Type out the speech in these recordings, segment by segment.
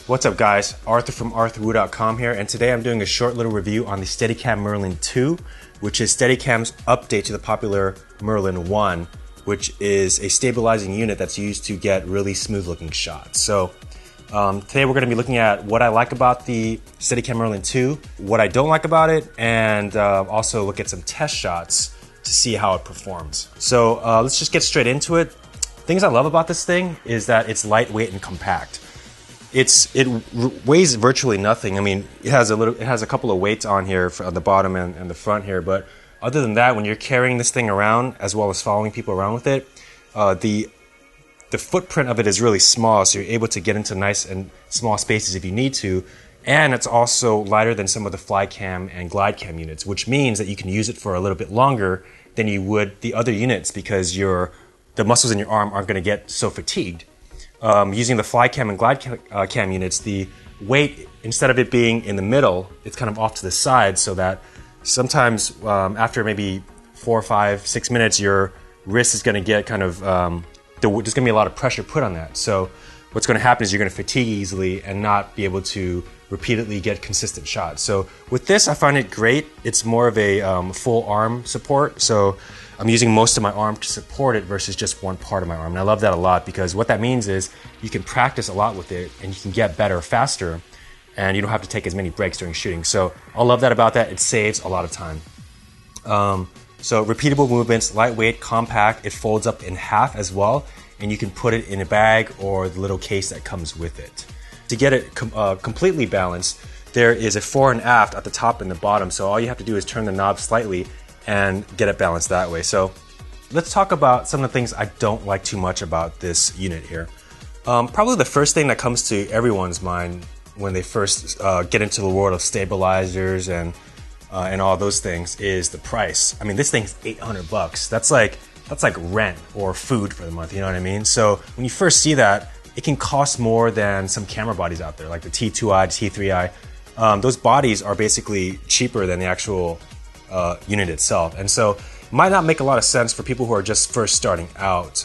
What's up guys, Arthur from arthurwu.com here, and today I'm doing a short little review on the Steadicam Merlin 2, which is Steadicam's update to the popular Merlin 1, which is a stabilizing unit that's used to get really smooth looking shots. So today we're going to be looking at what I like about the Steadicam Merlin 2, what I don't like about it, and also look at some test shots to see how it performs. So let's just get straight into it. Things I love about this thing is that it's lightweight and compact. It weighs virtually nothing. I mean, it has a couple of weights on here on the bottom and the front here, but other than that, when you're carrying this thing around as well as following people around with it, the footprint of it is really small, so you're able to get into nice and small spaces if you need to, and it's also lighter than some of the Flycam and GlideCam units, which means that you can use it for a little bit longer than you would the other units because the muscles in your arm aren't going to get so fatigued. Using the Flycam and GlideCam units, the weight, instead of it being in the middle, it's kind of off to the side, so that sometimes after maybe 4, 5, 6 minutes, your wrist is going to get kind of, there's going to be a lot of pressure put on that. So what's going to happen is you're going to fatigue easily and not be able to repeatedly get consistent shots. So with this, I find it great. It's more of a full arm support. So I'm using most of my arm to support it versus just one part of my arm. And I love that a lot because what that means is you can practice a lot with it and you can get better faster and you don't have to take as many breaks during shooting. So I love that about that. It saves a lot of time. So repeatable movements, lightweight, compact. It folds up in half as well, and you can put it in a bag or the little case that comes with it. To get it completely balanced, there is a fore and aft at the top and the bottom. So all you have to do is turn the knob slightly and get it balanced that way. So let's talk about some of the things I don't like too much about this unit here. Probably the first thing that comes to everyone's mind when they first get into the world of stabilizers and all those things is the price. I mean, this thing's $800. That's like rent or food for the month, you know what I mean? So when you first see that, it can cost more than some camera bodies out there, like the T2i, T3i. Those bodies are basically cheaper than the actual unit itself, and so it might not make a lot of sense for people who are just first starting out.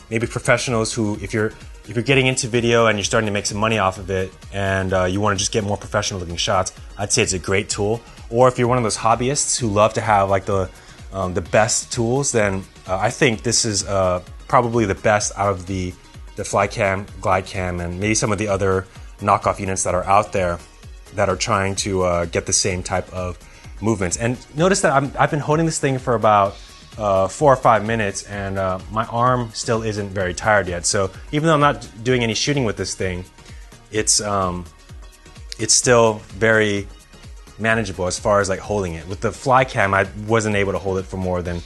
Maybe professionals who, if you're getting into video and you're starting to make some money off of it, and you want to just get more professional looking shots, I'd say it's a great tool. Or if you're one of those hobbyists who love to have like the best tools, then I think this is probably the best out of the Flycam, GlideCam, and maybe some of the other knockoff units that are out there that are trying to get the same type of movements. And notice that I've been holding this thing for about 4 or 5 minutes, and my arm still isn't very tired yet. So even though I'm not doing any shooting with this thing, it's still very manageable as far as like holding it. With the Flycam, I wasn't able to hold it for more than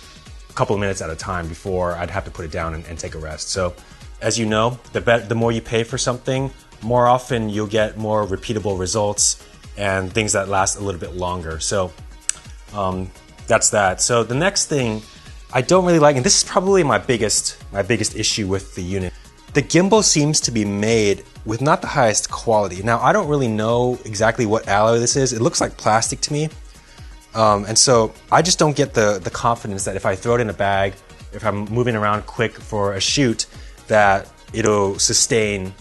a couple of minutes at a time before I'd have to put it down and take a rest. So as you know, the more you pay for something, more often you'll get more repeatable results and things that last a little bit longer. So that's that. So the next thing I don't really like, and this is probably my biggest issue with the unit, the gimbal seems to be made with not the highest quality. Now I don't really know exactly what alloy this is. It looks like plastic to me, and so I just don't get the confidence that if I throw it in a bag, if I'm moving around quick for a shoot, that it'll sustain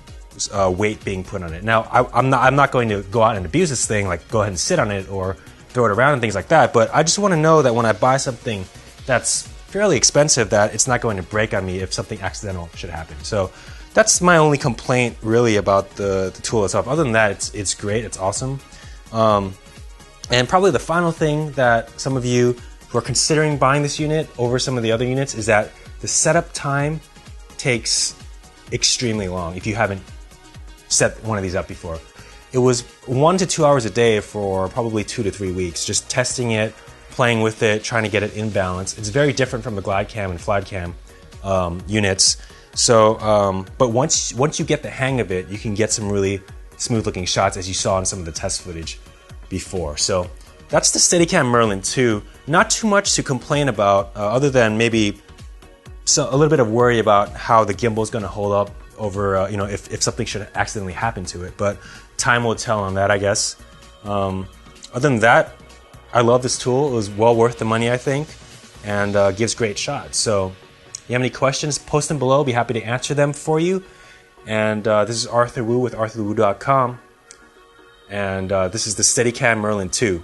weight being put on it. Now, I'm not going to go out and abuse this thing, like go ahead and sit on it or throw it around and things like that, but I just want to know that when I buy something that's fairly expensive, that it's not going to break on me if something accidental should happen. So that's my only complaint really about the tool itself. Other than that, it's great, it's awesome. And probably the final thing that some of you who are considering buying this unit over some of the other units is that the setup time takes extremely long if you haven't set one of these up before. It was 1 to 2 hours a day for probably 2 to 3 weeks, just testing it, playing with it, trying to get it in balance. It's very different from the GlideCam and Flycam units. So, but once you get the hang of it, you can get some really smooth looking shots, as you saw in some of the test footage before. So that's the Steadicam Merlin 2. Not too much to complain about, other than maybe a little bit of worry about how the gimbal is going to hold up over, if something should accidentally happen to it. But time will tell on that, I guess. Other than that, I love this tool. It was well worth the money, I think, and gives great shots. So if you have any questions, post them below. I'll be happy to answer them for you. And this is Arthur Wu with arthurwu.com, and this is the Steadicam Merlin 2.